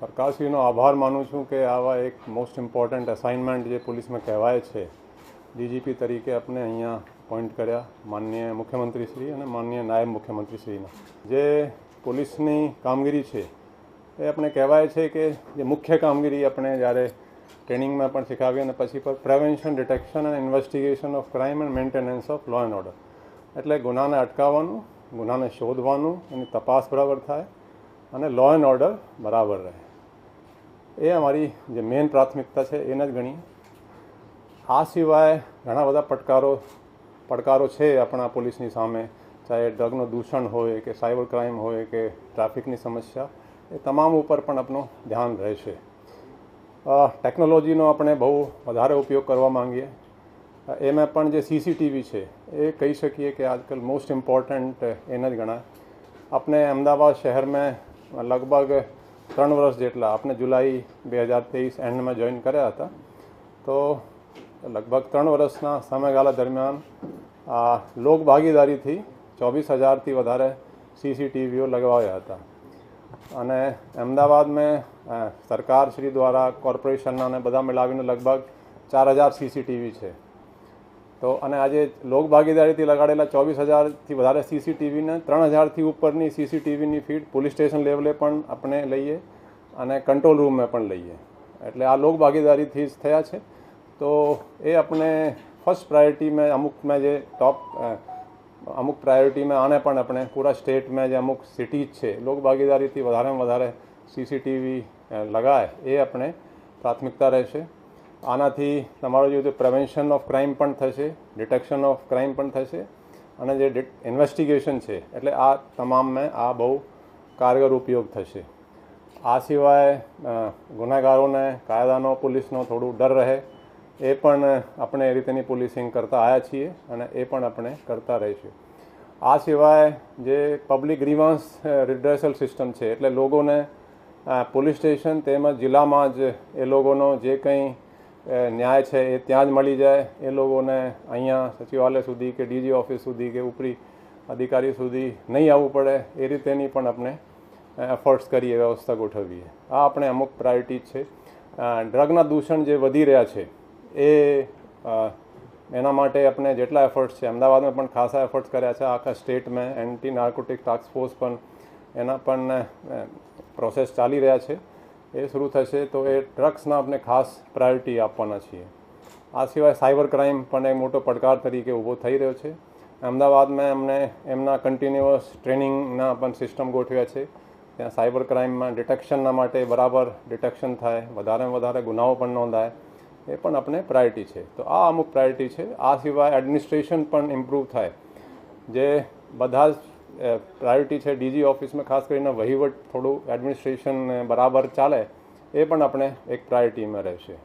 સરકારશ્રીનો આભાર માનું છું કે આવા એક મોસ્ટ ઇમ્પોર્ટન્ટ અસાઇનમેન્ટ જે પોલીસમાં કહેવાય છે, ડીજીપી તરીકે આપણે અહીંયા અપોઇન્ટ કર્યા માનનીય મુખ્યમંત્રીશ્રી અને માનનીય નાયબ મુખ્યમંત્રીશ્રીના. જે પોલીસની કામગીરી છે એ આપણે કહેવાય છે કે જે મુખ્ય કામગીરી આપણે જ્યારે ટ્રેનિંગમાં પણ શીખવીએ અને પછી પર પ્રિવેન્શન, ડિટેક્શન અને investigation of crime and maintenance of law and order, એટલે ગુનાને અટકાવવાનું, ગુનાને શોધવાનું, એની તપાસ બરાબર થાય અને લો એન્ડ ઓર્ડર બરાબર રહે. એ અમારી જે મેઇન પ્રાથમિકતા છે એને જ ગણીએ. આ સિવાય ઘણા બધા પડકારો છે આપણા પોલીસની સામે, ચાહે ડ્રગનું દૂષણ હોય કે સાયબર ક્રાઇમ હોય કે ટ્રાફિકની સમસ્યા, એ તમામ ઉપર પણ આપણું ધ્યાન રહેશે. ટેકનોલોજીનો આપણે બહુ વધારે ઉપયોગ કરવા માંગીએ. એમાં પણ જે સીસીટીવી છે એ કહી શકીએ કે આજકાલ મોસ્ટ ઇમ્પોર્ટન્ટ એને જ ગણાય. આપણે અમદાવાદ શહેરમાં લગભગ 3 વર્ષ જેટલા, આપણે જુલાઈ 2023 એન્ડમાં જોઈન કર્યા હતા, તો લગભગ 3 વર્ષના સમયગાળા દરમિયાન લોક ભાગીદારીથી 24,000થી વધારે સીસીટીવીઓ લગાવ્યા હતા. અને અમદાવાદમાં સરકારશ્રી દ્વારા કોર્પોરેશનના અને બધા મિલાવીને લગભગ 4,000 સીસીટીવી છે. તો અને આજે લોક ભાગીદારીથી લગાડેલા 24,000થી વધારે સીસીટીવીને 3,000થી ઉપરની સીસીટીવીની ફીડ પોલીસ સ્ટેશન લેવલે પણ આપણે લઈએ અને કંટ્રોલ રૂમમાં પણ લઈએ. એટલે આ લોક ભાગીદારીથી જ થયા છે. તો એ આપણે ફર્સ્ટ પ્રાયોરિટીમાં અમુકમાં જે અમુક પ્રાયોરિટીમાં આને પણ આપણે પૂરા સ્ટેટમાં જે અમુક સિટીઝ છે લોક ભાગીદારીથી વધારેમાં વધારે સીસીટીવી લગાય, એ આપણે પ્રાથમિકતા રહેશે. આનાથી તમારો જે પ્રિવેન્શન ઓફ ક્રાઇમ પણ થશે, ડિટેક્શન ઓફ ક્રાઇમ પણ થશે અને જે ઇન્વેસ્ટિગેશન છે એટલે આ તમામમાં આ બહુ કારગર ઉપયોગ થશે. આ સિવાય ગુનેગારોને કાયદાનો, પોલીસનો થોડું ડર રહે, એ પણ આપણે એ રીતેની પોલીસિંગ કરતા આવ્યા છીએ અને એ પણ આપણે કરતા રહીશું. આ સિવાય જે પબ્લિક ગ્રીવાન્સ રિડ્રેસલ સિસ્ટમ છે, એટલે લોકોને પોલીસ સ્ટેશન તેમજ જિલ્લામાં જ એ લોકોનો જે કંઈ ન્યાય છે એ ત્યાં જ મળી જાય. એ લોકોને અહીંયા સચિવાલય સુધી કે ડીજી ઓફિસ સુધી કે ઉપરી અધિકારી સુધી નહીં આવવું પડે, એ રીતેની પણ આપણે એફર્ટ્સ કરીએ, વ્યવસ્થા ગોઠવીએ. આ આપણે અમુક પ્રાયોરિટી છે. ડ્રગના દૂષણ જે વધી રહ્યા છે એના માટે આપણે જેટલા એફર્ટ્સ છે, અમદાવાદમાં પણ ખાસા એફર્ટ્સ કર્યા છે. આખા સ્ટેટમાં એન્ટી નાર્કોટિક ટાસ્ક ફોર્સ પણ એના પણ પ્રોસેસ ચાલી રહ્યા છે. એ શરૂ થશે તો એ ડ્રગ્સના આપણે ખાસ પ્રાયોરિટી આપવાના છીએ. આ સિવાય સાયબર ક્રાઇમ પણ એક મોટો પડકાર તરીકે ઊભો થઈ રહ્યો છે. અમદાવાદમાં અમને એમના કન્ટિન્યુઅસ ટ્રેનિંગના પણ સિસ્ટમ ગોઠવ્યા છે. ત્યાં સાયબર ક્રાઇમમાં ડિટેક્શનના માટે બરાબર ડિટેક્શન થાય, વધારેમાં વધારે ગુનાઓ પણ નોંધાય, એ પણ આપણે પ્રાયોરિટી છે. તો આ અમુક પ્રાયોરિટી છે. આ સિવાય એડમિનિસ્ટ્રેશન પણ ઇમ્પ્રૂવ થાય. જે બધા જ પ્રાયોરિટી છે ડીજી ઓફિસમાં, ખાસ કરીને વહીવટ થોડું એડમિનિસ્ટ્રેશન બરાબર ચાલે, એ પણ આપણે એક પ્રાયોરિટીમાં રહેશે.